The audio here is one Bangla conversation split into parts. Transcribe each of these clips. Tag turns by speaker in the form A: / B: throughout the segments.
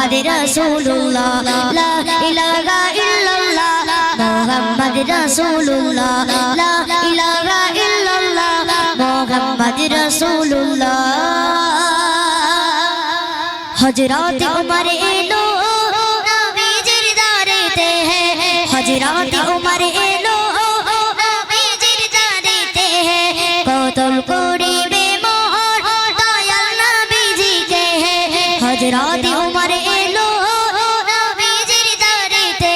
A: মোহাম্মদ রাসূলুল্লাহ লা ইলাহা ইল্লাল্লাহ মোহাম্মদ রাসূলুল্লাহ লা ইলাহা ইল্লাল্লাহ মোহাম্মদ রাসূলুল্লাহ হযরত উমর এলো নবীজির দারেতে হযরত উমর এলো নবীজির দারেতে কতল করিবে মোর দয়াল নবীজিকে হযরত উমর এলো নবীজির দারেতে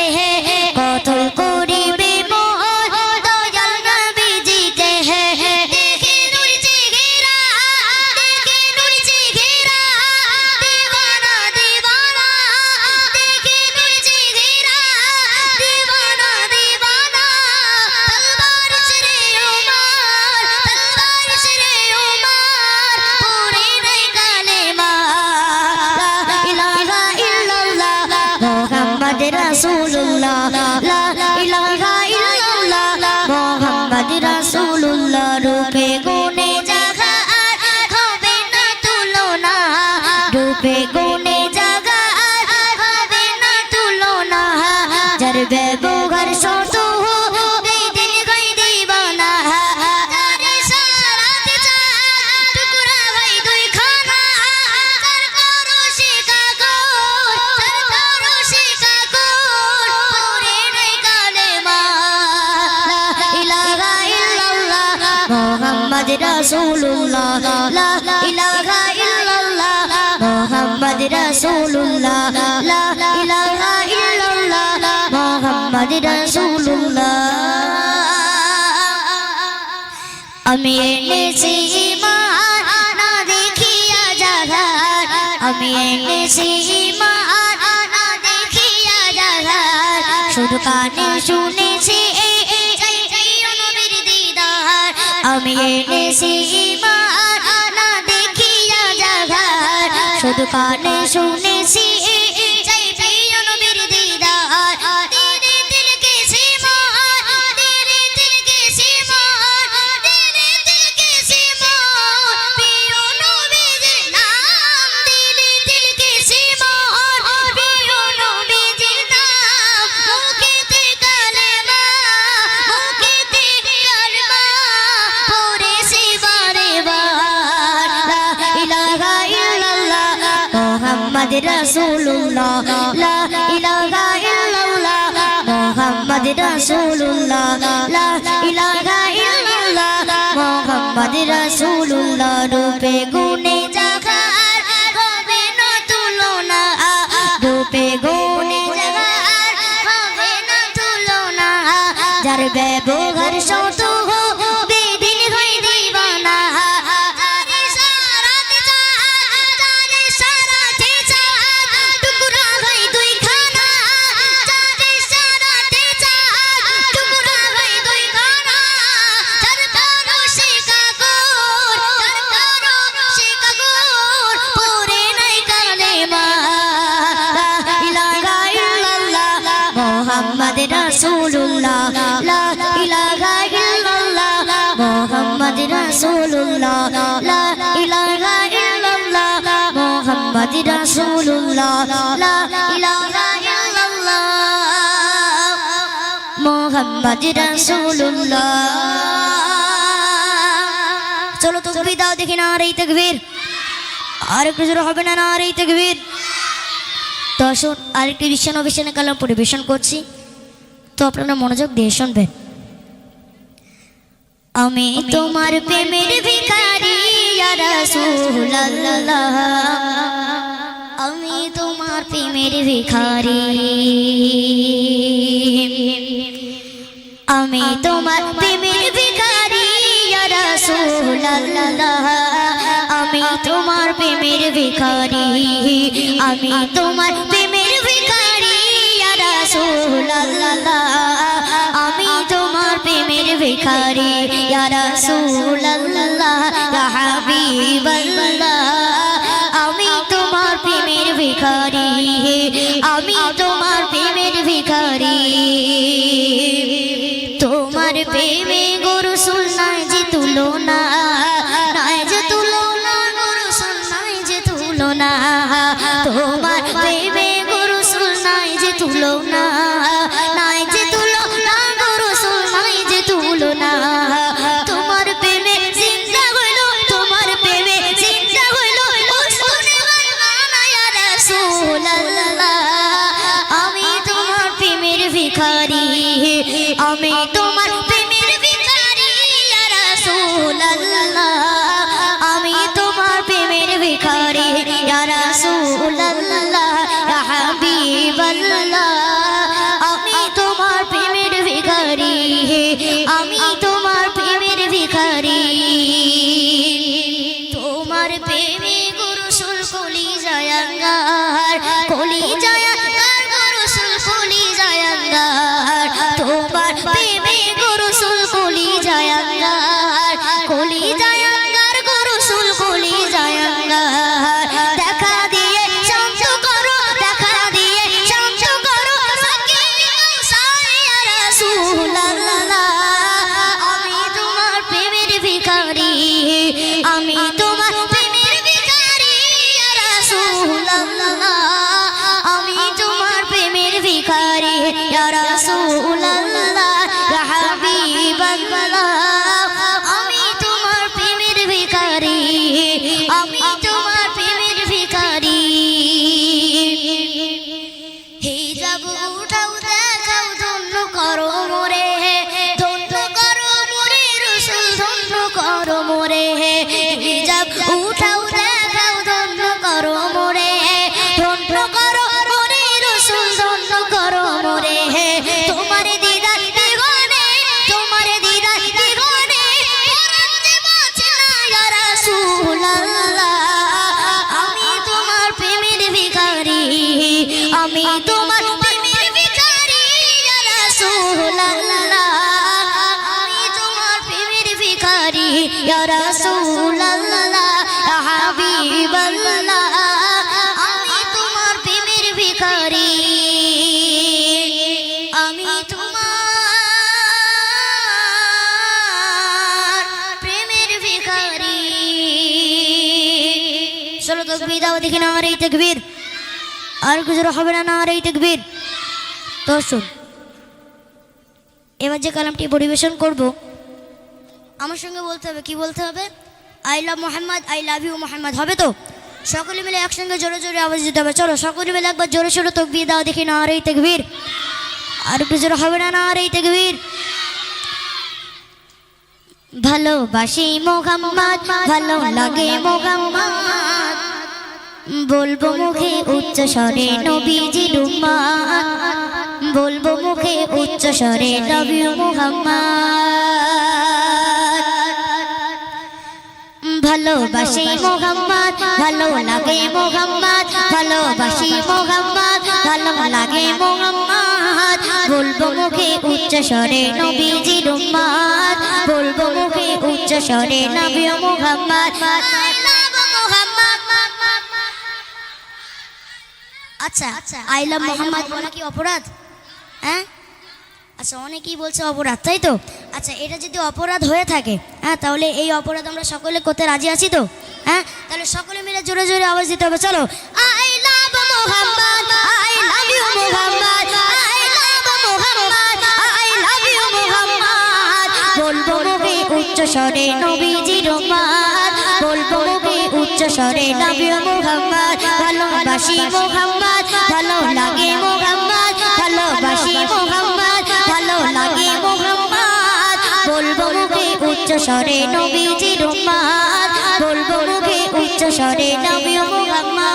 A: কতল করিবে মোর দয়াল নবীজিকে দেখে নূর চেহারা দেখে নূর চেহারা دیवाنا دیوانا دیکھے نور چہرہ دیوانا دیوانا تلوار چرے عمر تلوار چرے عمر پورے نہیں کلمہ لا الہ الا اللہ محمد رسول اللہ لا الہ الا اللہ محمد رسول اللہ روپے گونے جہاں হবে না তুলনা রূপে গুণে জাগা হবে না তুলনা যার ব্যবহার শত বেদিন গাই দিবানা যারে সারাতে চাঁদ টুকরা হয় দুই খানা তার করো শিকাগর তার করো শিকাগর পরে নাই কালেমা লা ইলাহা ইল্লাল্লাহ মুহাম্মদ রাসূলুল্লাহ লা ইলাহা ইল্লাল্লাহ মোহাম্মদ রাসূলুল্লাহ লা ইলাহা ইল্লাল্লাহ মোহাম্মদ রাসূলুল্লাহ আমি এনেছি ঈমান না দেখিয়া জাহান আমি এনেছি ঈমান না দেখিয়া জাহান শুধু কানে শুনেছি নবীর দিদার আমি এনেছি ঈমান না দেখিয়া জাহান শুধু কানে শুনেছি চাই প্রিয় নবীর দিদার তেরে দিল কে সিমান তেরে দিল কে সিমান তেরে দিল কে সিমান প্রিয় নবীর নাম তেরে দিল কে সিমান প্রিয় নবীর নাম মুখেতে কালেমা মুখেতে কালেমা পড়ে সিবারে বার লা ইলাহা ইল্লাল্লাহ মোহাম্মদ রাসূলুল্লাহ লা ইলাহা ইল্লাল্লাহ মোহাম্মদ রাসূলুল্লাহ লা ইলাহা ইল্লাল্লাহ মোহাম্মদ রাসূলুল্লাহ রূপে গুণে জাগার হবে না তুলনা রূপে গুণে জাগার হবে না তুলনা যার ব্যবহার শত বেদিন হয় দিবানা যারে সারাতে চাঁদ যারে সারাতে চাঁদ টুকরা হয় দুই খানা যারে সারাতে চাঁদ টুকরা হয় দুই খানা তার করো শিকাগর তার করো শিকাগর পরে নাই কালেমা লা ইলাহা ইল্লাল্লাহ মুহাম্মদ রাসূলুল্লাহ লা ইলাহা ইল্লাল্লাহ মুহাম্মদ রাসূলুল্লাহ লা ইলাহা ইল্লাল্লাহ মুহাম্মদ রাসূলুল্লাহ লা ইলাহা ইল্লাল্লাহ মুহাম্মদ রাসূলুল্লাহ চলো তাকবীর দাও দেখি না রে তাকবীর আর একটু জোরে হবে না রে তাকবীর তো আসুন আরেকটি বিশ্বনবী কালাম পরিবেশন করছি তো আপনারা মনোযোগ দিয়ে শুনবেন আমি তোমার প্রেমের ভিখারি ইয়া রাসূলুল্লাহ আমি তোমার প্রেমের ভিখারি আমি তোমার প্রেমের ভিখারি ইয়া রাসূলুল্লাহ আমি তোমার প্রেমের ভিখারি আমি তোমার প্রেমের ভিখারি ইয়া রাসূলুল্লাহ আমি তোমার প্রেমের ভিখারি ইয়া রাসূলুল্লাহ ইয়া হাবিবাল্লাহ আমি তোমার প্রেমের ভিখারি আমি তোমার প্রেমের ভিখারি তোমার প্রেমে গো রাসূল নাই যে তুলনা নাই যে তুলনা গো রাসূল নাই যে তুলনা তোমার প্রেমে তুলনা নাই যে তুলনা গো রাসূল নাই যে তুলনা তোমার প্রেমে জিন্দা হইল তোমার প্রেমে জিন্দা হইল উসুনে গানা ইয়া রাসূলুল্লাহ আমি তোমার প্রেমের ভিখারি আমি তোমার প্রেমের ভিখারি ইয়া রাসূলুল্লাহ আমি তোমার প্রেমের ভিখারি ইয়া রাসূলুল্লাহ ইয়া হাবিবাল্লাহ আমি তোমার প্রেমের ভিখারি আমি তোমার প্রেমের ভিখারি তোমার প্রেমে গো রাসূল কলিজায় আঙ্গার কলিজায় আঙ্গার গো রাসূল কলিজায় আঙ্গার তোমার প্রেমে গো রাসূল কলিজায় আঙ্গার কলিজায় আঙ্গার গো রাসূল কলিজায় আঙ্গার দেখা দিয়ে শান্ত করো দেখা দিয়ে শান্ত করো সাকিনা সাইয়া রাসূলুল্লাহ আমি তোমার প্রেমের ভিখারি আমি তোমার প্রেমের ভিখারি ইয়া রাসূলুল্লাহ আমি তোমার প্রেমের ভিখারি ইয়া রাসূলুল্লাহ ইয়া হাবিবাল্লাহ আমি তোমার প্রেমের ভিখারি আমি তোমার প্রেমের ভিখারি হিজাব উঠাও দেখাও ধন্য করো মোরে ধন্য করো মোরে রাসূল ধন্য করো মোরে হিজাব উঠাও দেখাও ধন্য করো মোরে ধন্য করো মোরে রাসূল ধন্য করো মোরে তোমার দিদার দিগনে তোমার দিদার দিগনে পরাণ যে বাঁচে না ইয়া রাসূলুল্লাহ আমি তোমার প্রেমের ভিখারি আমি তোমার প্রেমের ভিখারি ইয়া রাসূলুল্লাহ আমি তোমার প্রেমের ভিখারি ইয়া রাসূলুল্লাহ ইয়া হাবিবাল্লাহ আমি তোমার প্রেমের ভিখারি আমি তোমার প্রেমের ভিখারি চলো তাকবীর দাও দেখি নারে তাকবীর আর কিছু হবে না নারে তাকবীর তো শুন এবার যে কালামটি পরিবেশন করব আমার সঙ্গে বলতে হবে কি বলতে হবে I love Mohammad I love you Mohammad হবে তো সকলে মিলে একসঙ্গে জোরে জোরে আওয়াজ দিতে হবে চলো সকলে মিলে একবার জোরে জোরে তাকবীর দাও দেখি নারে তাকবীর আর কিছু হবে না নারে তাকবীর ভালোবাসি মোহাম্মদ ভালো লাগে মোহাম্মদ বলবো মুখে উচ্চ স্বরে নবীজির উম্মত বলবো মুখে উচ্চ স্বরে লাভ ইউ মোহাম্মদ ভালোবাসি মোহাম্মদ ভালো লাগে মোহাম্মদ ভালোবাসি মোহাম্মদ ভালো লাগে মোহাম্মদ বলবো মুখে উচ্চ স্বরে নবীজির উম্মত বলবো মুখে উচ্চ স্বরে love you Mohammad I love Mohammad আচ্ছা আই লাভ মোহাম্মদ বলা কি অপরাধ হ্যাঁ আচ্ছা অনেকেই বলছে অপরাধ তাই তো আচ্ছা এটা যদি অপরাধ হয়ে থাকে হ্যাঁ তাহলে এই অপরাধ আমরা সকলে করতে রাজি আছি তো হ্যাঁ তাহলে সকলে মিলে জোরে জোরে আওয়াজ দিতে হবে চলো I love Mohammad I love you Mohammad I love Mohammad I love you Mohammad বলবো মুখে উচ্চ স্বরে নবীজির উম্মত বলবো মুখে উচ্চ স্বরে লাভ ইউ মোহাম্মদ ভালোবাসি মোহাম্মদ ভালো লাগে মোহাম্মদ ভালোবাসি মোহাম্মদ ভালো লাগে মোহাম্মদ বলবো মুখে উচ্চ স্বরে নবীজির উম্মত বলবো মুখে উচ্চ স্বরে লাভ ইউ মোহাম্মদ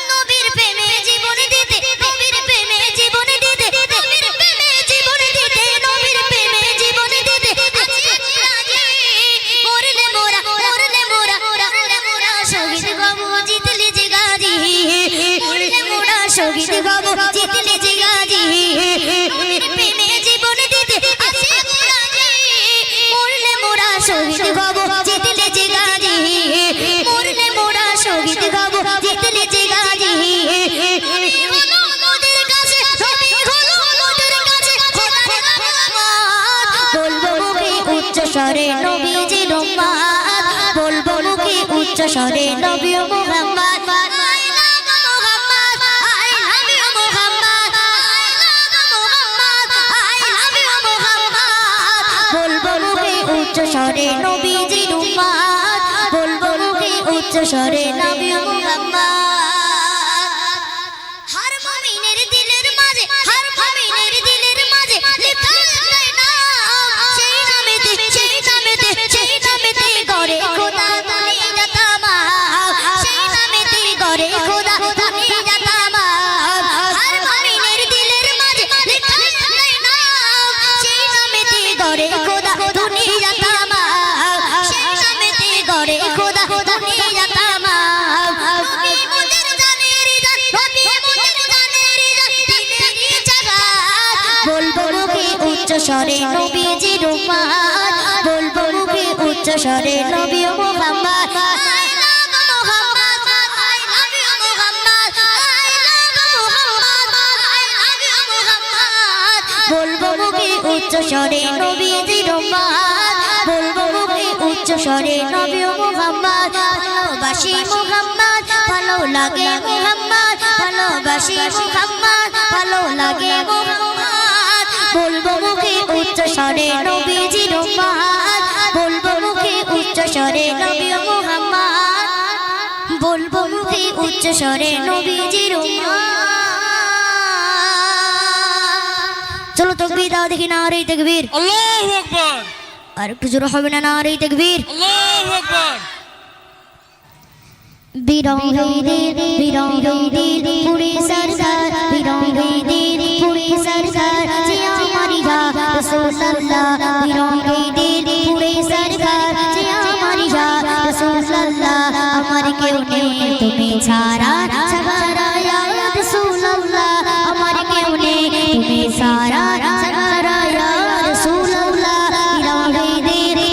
A: নবীর প্রেমে জীবন দিতে নবীর প্রেমে জীবন দিতে নবীর প্রেমে জীবন দিতে নবীর প্রেমে জীবন দিতে মরলে মোরা মরলে মোরা শহীদ হব জিতলে যে গাজী মরলে মোরা শহীদ হব জিতলে যে গাজী নবীর প্রেমে জীবন দিতে আছে গাজী মরলে মোরা শহীদ হব জিতলে যে গাজী মরলে মোরা শহীদ হব জিতলে যে গাজী হলো মোদের কাছে নবী হলো মোদের কাছে খোদার রহমত বলবো মুখে উচ্চ স্বরে নবীজির উম্মত বলবো মুখে উচ্চ স্বরে নবী Muhammad I love Mohammad I love you স্বরে নবীজির উম্মত বলবো মুখে উচ্চ স্বরে নবী মুহাম্মদ হর মুমিনের দিলের মাঝে হর মুমিনের দিলের মাঝে লেখা যায় না সেই নামেতে করে খোদা তুমি জাতামা সেই নামেতে করে খোদা তুমি জাতামা হর মুমিনের দিলের মাঝে লেখা যায় না সেই নামেতে করে খোদা তুমি জাতামা সেই নামেতে করে খোদা তুমি জাতামা নবী মুদের জানের জান নবী মুদের জানের জান দিলেরই জাগাত বলবো মুখে উচ্চ স্বরে নবীজির উম্মত বলবো মুখে উচ্চ স্বরে নবী Muhammad I love Muhammad I love you Muhammad I love Muhammad I love you Muhammad বলবো মুখে উচ্চ স্বরে নবীজির উম্মত বলবো মুখে উচ্চ স্বরে নবী মুহাম্মদ ভালোবাসি মুহাম্মদ ভালো লাগে মুহাম্মদ ভালোবাসি মুহাম্মদ ভালো লাগে মুহাম্মদ বলবো মুখে উচ্চ স্বরে নবীজির উম্মত বলবো মুখে উচ্চ স্বরে নবী মুহাম্মদ বলবো মুখে উচ্চ স্বরে নবীজির উম্মত চলো তাকবীর দাও দেখি নারে তাকবীর
B: আল্লাহু আকবার
A: আর একটু জোরে হবে না নারে তাকবীর
B: আল্লাহু আকবার
A: বিরঙ্গীদের পুরে সরকার বিরঙ্গীদের পুরে সরকার যে আমারি রাসূলুল্লাহ বিরঙ্গীদের পুরে সরকার যে আমারি রাসূলুল্লাহ আমার কেউ নেই তুমি ছাড়া সাহারা ইয়া রাসূলুল্লাহ আমার কেউ নেই তুমি ছাড়া সাহারা ইয়া রাসূলুল্লাহ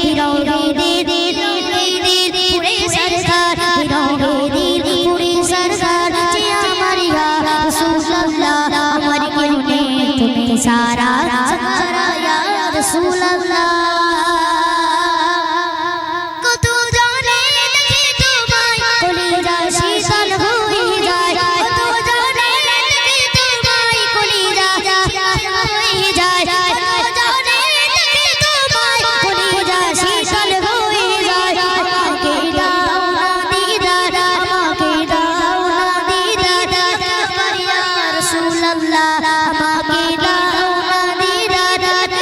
A: বিরঙ্গীদের পুরে সরকার বিরঙ্গীদের পুরে সরকার যে আমারি রাসূলুল্লাহ আমার কেউ নেই তুমি ছাড়া সাহারা ইয়া রাসূলুল্লাহ কত জানে দেখি তোমায় কলিজা শীতল হয়ে যায় কত জানে দেখি তোমায় কলিজা শীতল হয়ে যায় কত জানে দেখি তোমায় কলিজা শীতল হয়ে যায় আমাকে দাও না দিদার আমাকে দাও না দিদার একবার ইয়া রাসূলুল্লাহ আমাকে দাও না দিদার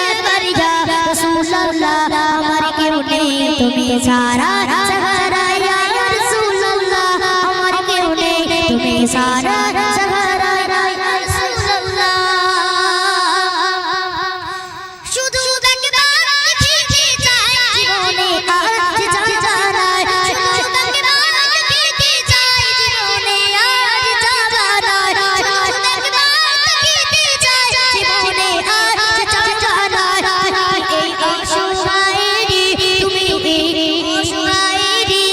A: একবার ইয়া রাসূলুল্লাহ আমার কেউ নেই তুমি ছাড়া সাহারা ইয়া রাসূলুল্লাহ আমার কেউ নেই তুমি ছাড়া সাহারা ইয়া রাসূলুল্লাহ শুধু একবার দেখিতে চাই জীবনে আর যে জানায় শুধু একবার দেখিতে চাই জীবনে আর জানায় শুধু একবার দেখিতে চাই জীবনে আর জানায় এই অসহায়েরই তুমি এই অসহায়েরই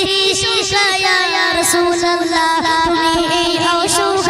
A: ইয়া রাসূলুল্লাহ তুমি এই অসহায়েরই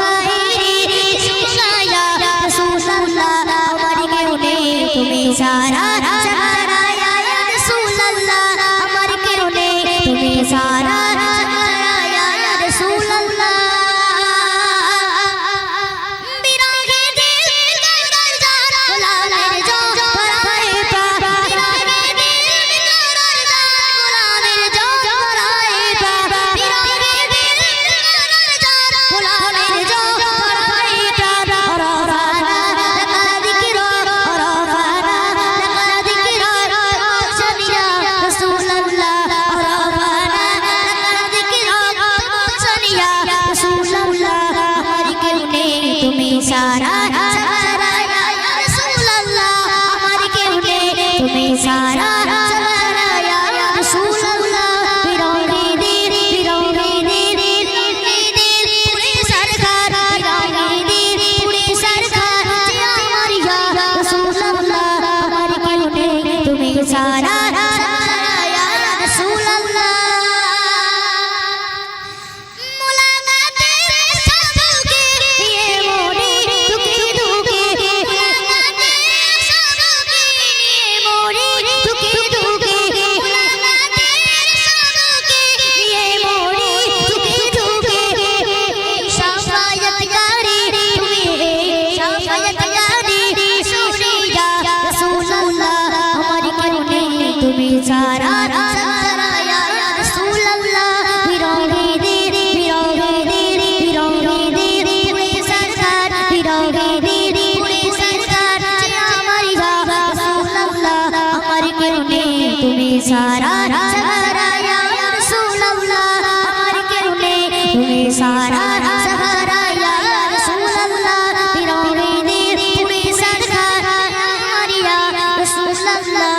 A: सारा सहारा या रसूल अल्लाह पीरों के दिल पूरे सरकार या रसूल अल्लाह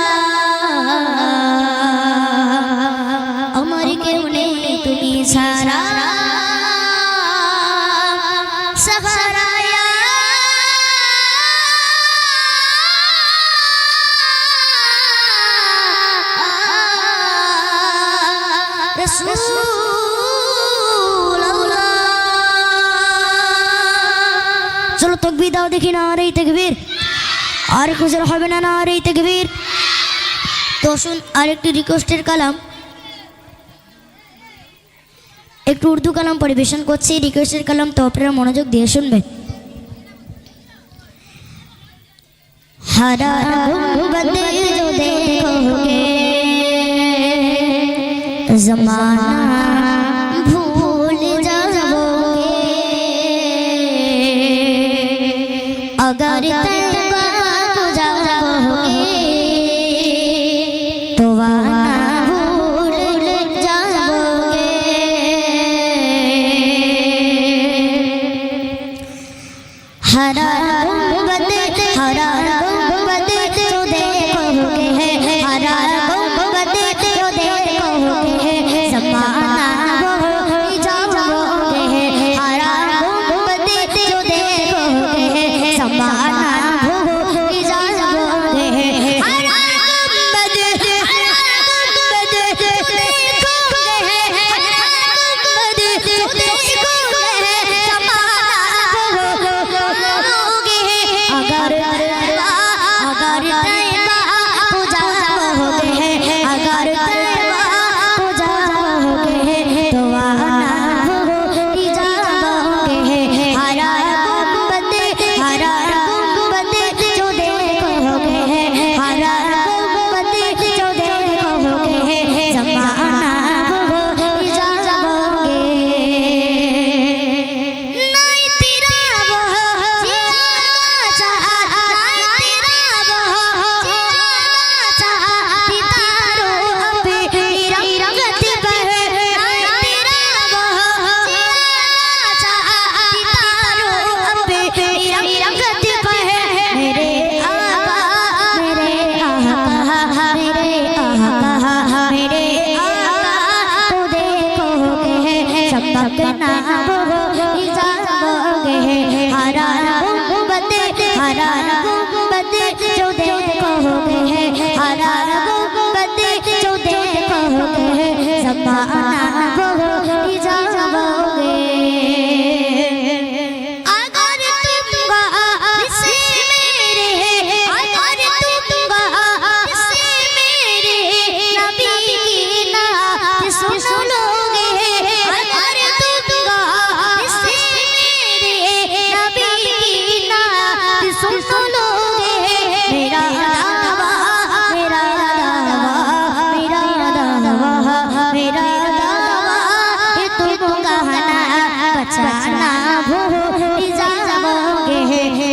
A: अमर के उन्हें तुम्ही सारा सहारा या चलो तकबीर दाओ देखी ना रही तकबीर और कुछ হবে না না रही तकबीर তো শুন আরেকটি রিকোয়েস্টের কালাম একটু উর্দু কালাম পরিবেশন করছি রিকোয়েস্টের কালাম তো আপনারা মনোযোগ দিয়ে শুনবেন हरा गुंबद जो देखोगे ज़माना भूल जाओगे अगर तौबा को जाओगे तो वादा भूल जाओगे हरा गुंबद जो देखोगे हरा गुंबद जो देखोगे ज़माना भूल जाओगे हरा गुंबद जो देखोगे ज़माना भूल जाओगे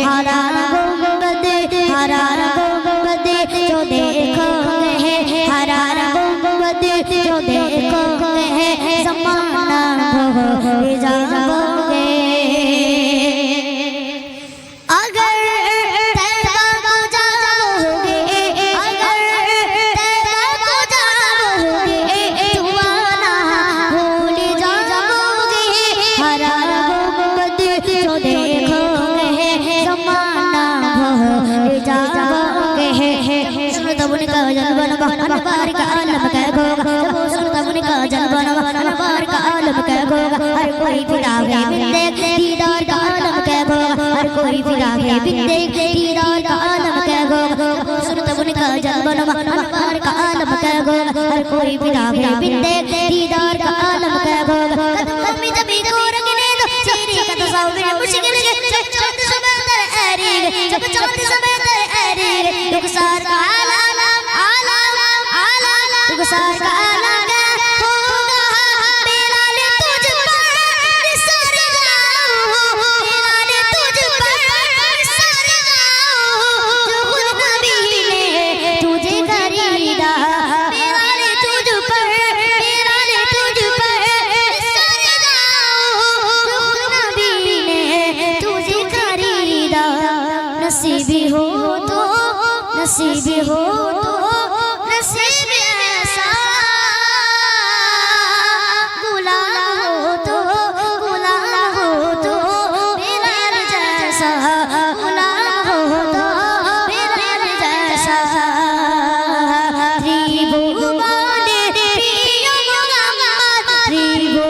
A: हरा गुंबद जो देखोगे हरा गुंबद जो देखोगे ज़माना भूल जाओगे अगर हर कोई फिरागे बिंदे दीदार का आलम कहो हर कोई फिरागे बिंदे दीदार का आलम कहो सुन तब उनका जलवन अनवार का आलम कहो हर कोई फिरागे बिंदे दीदार का आलम कहो कदमी जबी को रंगने दो चेहरे का तस्वीर मुश्किल है जब चांद समय तेरे ऐरी जब चांद समय तेरे ऐरी रुखसार का आलम आलम आलम रुखसार का आलम तुझ पर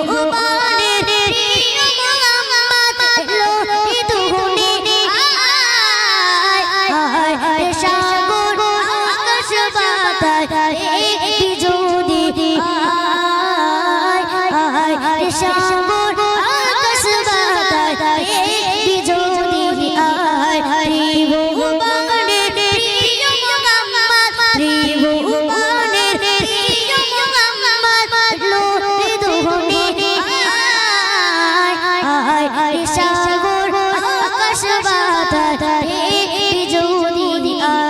A: ভগবানের প্রিয় মোহাম্মদ লোকে দুগুনে আয় আয় সাগর আকাশ বাতাস একটি যদি আয় আয় সাগর আকাশ বাতাস একটি যদি আয় ভগবানের প্রিয় মোহাম্মদ ভগবানের প্রিয় মোহাম্মদ লোকে দুগুনে আয় আয় সাগর আকাশ বাতাস একটি যদি আয়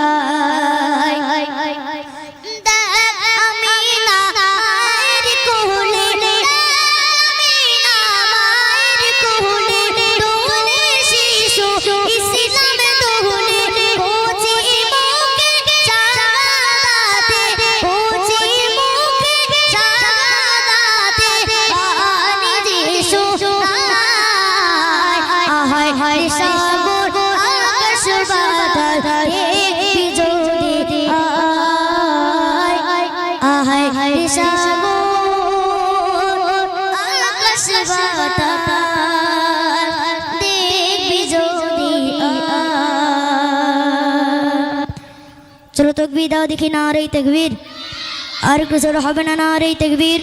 A: সাগর আকাশ বাতাস একটি যদি আয় সাগর আকাশ বাতাস দেখবি যদি চলো তকবীর দাও দেখি নারে তাকবীর আর একটু জোরে হবে না নারে তাকবীর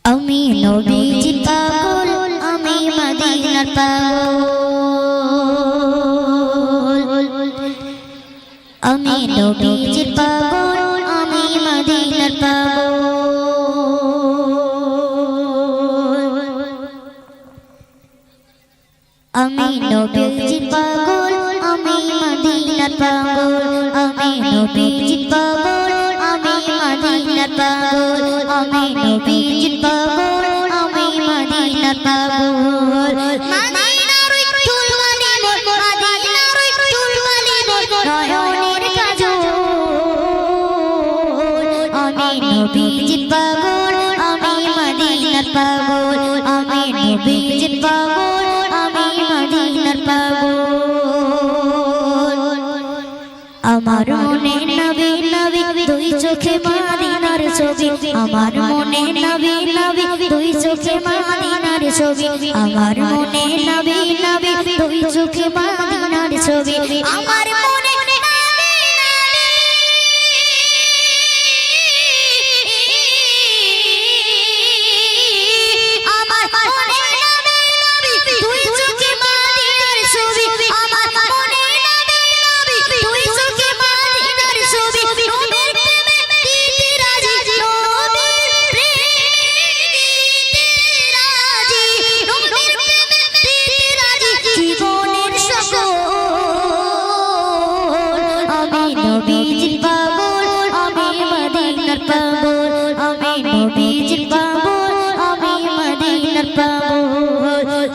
A: আমি নবীজি পাগল আমি মদিনার পাগল আমি নবীজি পাগল আমি মদিনার পাগল আমি নবীজি পাগল আমি মদিনার পাগল আমি নবীজি পাগল আমি মদিনার পাগল আমি নবীজি পাগল আমি মদিনার পাগল মদিনার ফুলওয়ালি মোর মদিনার ফুলওয়ালি মোর নয়নের কাজল আমি নবীজি পাগল আমি মদিনার পাগল আমি নবীজি পাগল আমি মদিনার পাগল আমার মনে নবী নবী দুই চোখে মদিনার ছবি আমার মনে নবী নবী দুই চোখে মদিনার ছবি আমার মনে নবী নবী দুই চোখে মদিনার ছবি আমার মনে নবীজির পাগল আমি মদিনার পাগল আমি নবীজির পাগল আমি মদিনার পাগল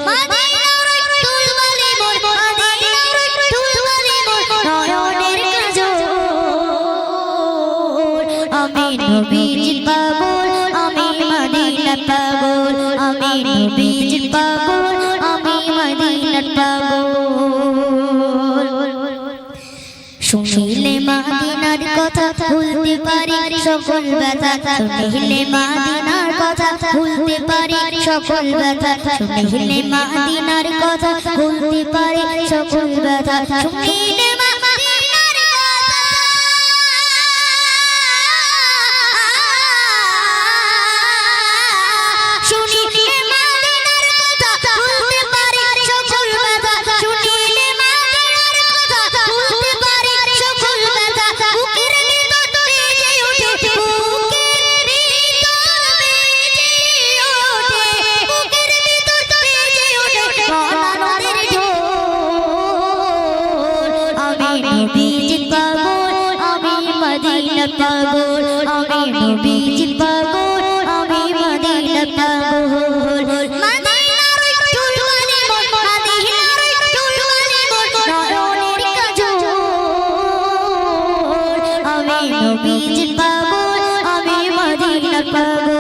A: মদিনার ফুলওয়ালি মোর মদিনার ফুলওয়ালি মোর নয়নের কাজল আমি নবীজির পাগল আমি মদিনার পাগল আমি নবীজির পাগল আমি মদিনার পাগল শুনিলে মদিনার কথা ভুলতে পারি সকল ব্যথা শুনিলে মদিনার কথা ভুলতে পারি সকল ব্যথা শুনিলে মদিনার কথা ভুলতে পারি সকল ব্যথা শুনিলে নবীজির পাগল আমি মদিনার পাগল আমি নবীজির পাগল আমি মদিনার পাগল মদিনার ফুলওয়ালি মোর মদিনার ফুলওয়ালি মোর নয়নের কাজল আমি নবীজির পাগল আমি মদিনার পাগল